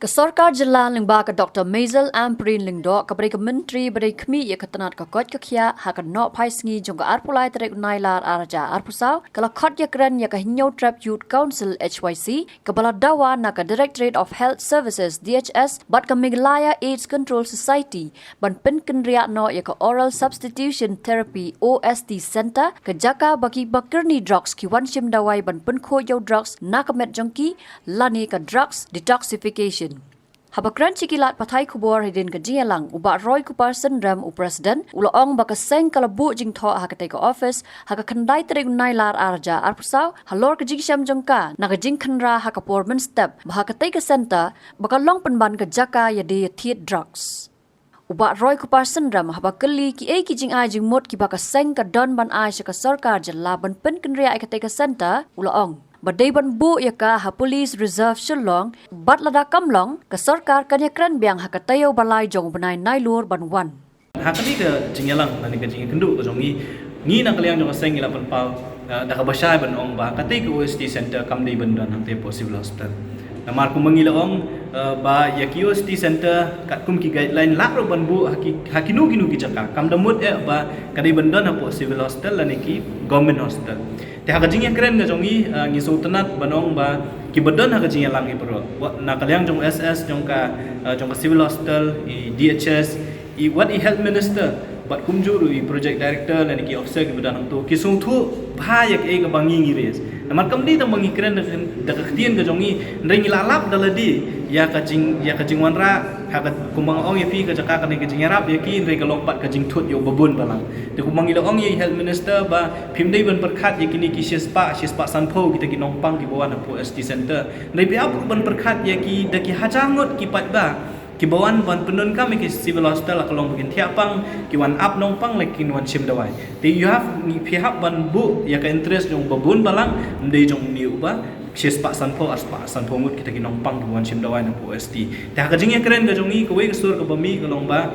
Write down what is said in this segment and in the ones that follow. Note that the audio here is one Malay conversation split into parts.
Kesorkar Jalan Lingba ke Dr. Maisel Amprin Lingdo kepada Menteri Beri Kemi ia ketenat ke kot kekia hak nok pai sengi jong arpulai terek nailar arja arpusau kalau kot ya keren ya ke Hinyau Trap Youth Council HYC kepala dawa nak Directorate of Health Services DHS bat ke Meghalaya AIDS Control Society ban pen kenria no ya ke Oral Substitution Therapy OST Center ke jaka bagi bakerni drugs ki wan shim dawai ban pen kho yo drugs nak met jongki lani ke drugs detoxification. Habakran cikilat patai kubur hidin ke jialang ubat roy ku person ram u president uloong baka seng kalabu jing tho hakatai ke office haka kandai tere nailar arja arpusau halor ke jing syam jongka naga jing khanra haka porman step bahakatai ke center baka long penban ke jaka ya de thiet drugs ubat roy ku person ram habakali ki ki jing ai jing mot ki baka seng ka don ban ai ka sarkar jalla ban pen kenria ikatai ke center uloong Badai ban bu ya ka ha police reserve shillong bat lada kamlong ke sarkar kanya kran biang ha katayo balai jong banai nailur ban wan. Hakani ke jingalang nani ke jing kendu ke jongi ni nak liang jong seng ila pan pau da ka basai ban ong ba katai ke OST center kam dei ban dan hang te civil hospital. Namar ku mangila ong ba ya ki OST center kat kum ki guideline lak ro ban bu hakinu kinu ki jaka kam damut ba kadai ban dan ha civil hospital lani ki government hospital. Te ha kajing yang keren ga jongi ngi so tenat banong ba ki badan ha kajing lang i pro na kalyang jong SS jong ka civil hospital i DHS i what i health minister bat kumjuru i project director na ki officer ki badan to ki sung thu bhayak e ga bangi ngi res namar kam di tam bangi keren da ka khtian ga jongi ring lalap daladi ya kajing wanra ha ka kumbang ong pi ka jaka ka ni kajing rap ya ki ring ga lompat kajing thut yo babun balang te kumbang ila ong i health minister ba phimdei ban perkhat ya kini ki shispa sanpho kita ki nongpang ki bawan po ST center nei pihak ban perkhat ya ki da ki hajangot ki pat ba ki bawan ban penun kami ki civil hospital kalong begin tiapang ki wan up nongpang like kin wan shim dawai te you have ni pihak ban bu ya ka interest jong babun balang ndei jong ni uba shispa sanpho ngut kita ki nongpang ki wan shim dawai na po ST ta ka jing keren ga jong ni ko we sur ka bami kalong ba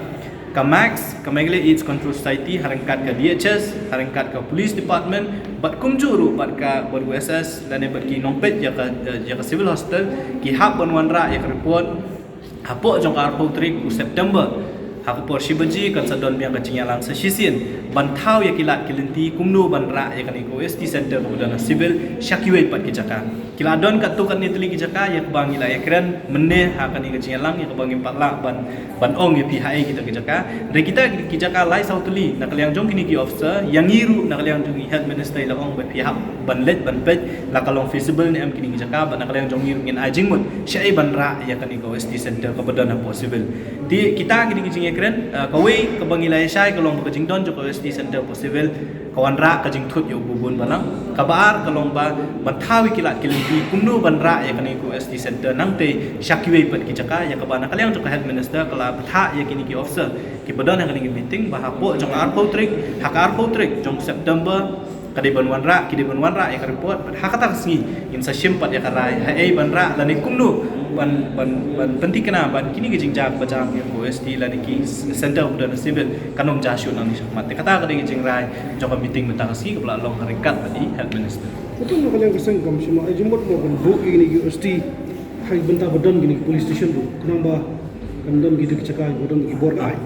ka Max, ka Meghalaya AIDS Control Society, harangkat ka DHS, harangkat ka Police Department, bat kumjuru bat ka BSS dan bat ki nompet ya ka civil hospital, ki hak ban wanra ya ka report, hapo jong arpo trik u September, hak por shibaji kan sadon biang ka cingalang sa shisin, ban thau ya kilat kilinti kumnu ban ra ya kan ko ST center budana civil shakiwei pat ki jaka. Kila don kat tu kan ni teli ki jaka ya bang ila ya keren menne ha kan ni cingalang ya bang patla ban ong ya pihai kita ki jaka. Re kita ki jaka lai sautuli nak liang jong kini ki officer yang ngiru nak liang jong health minister ila ong ban pihak ban let ban pet la kalong feasible ni am kini ki jaka ban nak liang jong ngiru ngin ajing mut syai ban ra ya kan ni ko ST center ko badana possible. Di kita kini ki keren kawe ke bangilai syai kalong ke jingdon jo ko ST center possible kawan ra ke jing thut yo bubun balang kabar kalong ba bantawi kilat kilinti kumnu ban ra ya kan ko ST center nang te shakiwei pat ki jaka ya kabana kalyang jo ka health minister kala patha ya kini ki officer ki badan yang kini meeting ba hapo jong arpo trik jong September kadai ban wanra ki ban wanra ya ka report hakata singi in sa shimpat ya karai ha ei ban ra la ni kumnu ban penting kena ban kini ke jingjak bajang yang OST la ni ki center of the civil kanong jashu nang ni mat kata ka ding jingrai jong meeting mentang si kepala long harikat tadi health minister betul nak yang keseng kam semua jumot mo ban bu ini OST hai benta badan gini police station tu kenapa kandon gitu kecakai badan ki bor ai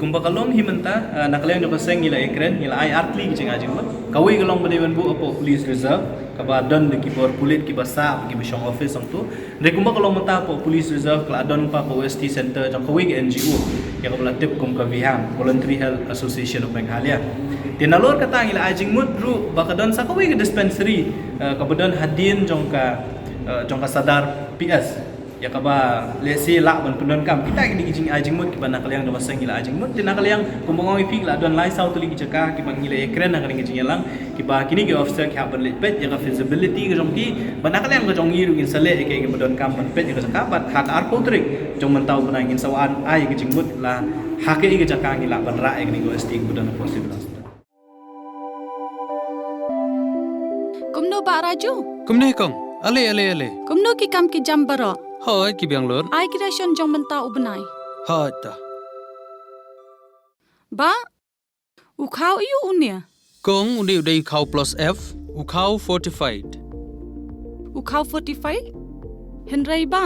kumba kalong himenta nakaliang jo kaseng ila ekren ila ai artli ki jinga jingma kawi kalong bade ban bu apo police reserve kabadan de ki bor pulit ki basa ki bishong office ang tu de kumba kalong mata apo police reserve kala adon pa ko OST center jong kawi ki NGO ya kabla tip kum ka VHAM Voluntary Health Association of Meghalaya tinalor kata ila ajing mut ru bakadon sa kawi ki dispensary kabadan hadin jong ka sadar PS ya kaba lesi lak ban pendan kam kita kini kijing ajing mut ki bana kalyang dawa sang ila ajing mut dina kalyang kumbong pi la don lai sau tuli ki jaka ki bang ila ekren na kini kijing yalang ki ba kini ki officer ki haban let pet ya ka feasibility ki jong ki bana kalyang ka jong yiru ngin sale ke ki badon kam ban pet ya ka jaka bat hak arpo trik jong mentau bana ngin sawan ai kijing mut la hak ki jaka ngi la ban ra kini go ST ki badon possible kumno ba raju kumne kong ale kumno ki kam ki jam baro Hai ki biang lor ai creation jong menta ubnai ha ta ba u khau yu unia kong undi udai khau plus F u khau fortified u khau 45 henrai ba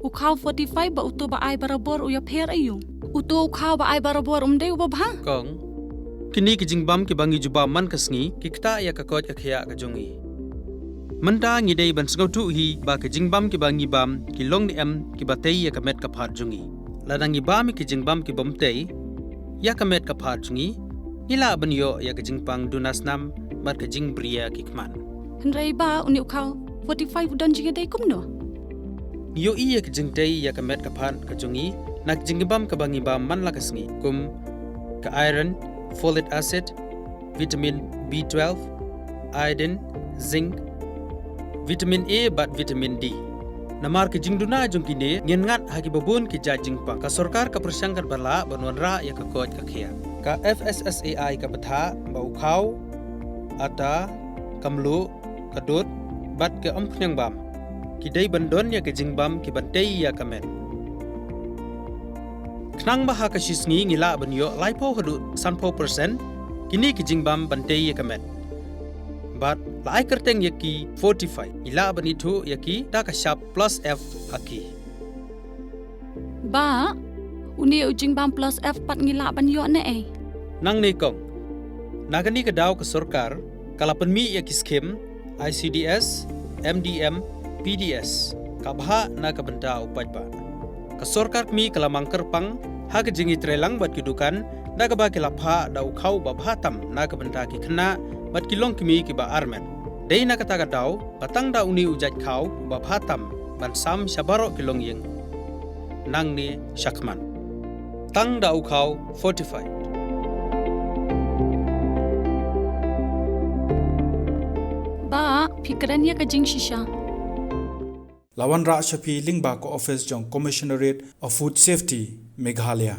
Ukau 45 ba uto ba ai barabor uya pher ayu. Uto ukau ba ai barabor umde ubabha. Kong. Kini ki jingbam ki bangi juba man kasngi ki kta ya ka kot ka khya ka jongi. Manta ngi dei ban sngau tu hi ba ki jingbam ki bangi bam ki long ni em ki batei ya ka met ka phat jongi. Ladang i bam ki jingbam ki bomtei ya ka met ka phat jongi. Ila ban yo ya ka jingpang dunas nam mat ka jing bria ki kman. Henrei ba uni ukau 45 don jiga dei kumno. Yo iya ka jingtei ya ka met ka phat ka jongi nak jingbam ka bangi bam man la kasngi kum ka iron, folic acid, vitamin B12, iodine, zinc, vitamin A bat vitamin D. Namar ke jingduna jongkine ngengat hagi babun ke jingpa ka sorkar ka persangkat bala banwanra ya ka kot ka khia. Ka FSSAI ka batha ba ukhau ata kamlu kadut bat ke ampnyang bam. Kidai bandon ya ke jingbam ki bantei ya kamet. Knang baha ka shisngi ngila banyo laipo hadu sanpo persen kini ki jingbam bantei ya kamet. But lai kerteng yaki 45 ila banitu yaki ta ka sharp plus F haki. Ba uni ujing bam plus F pat ngila ban yo ne eh. Nang ne kong. Nagani ka daw ka sorkar kalapan mi yaki skim ICDS, MDM, PDS kabha na ka banta upaj ba. Ka sorkar mi kalamang kerpang ha ka jingi trelang bat kidukan na ka ba kilapha daw khau ba bhatam na ka banta ki khna bat kilong kimi ki ba armen. Dei na kata daw patang da uni ujat khau ba bhatam ban sam shabaro kilong yeng. Nang ni shakman. Tang da ukhau 45. Ba fikran ya ka jing shisha. Lawan Ra Shafi Lingba ko office jong Commissionerate of Food Safety Meghalaya.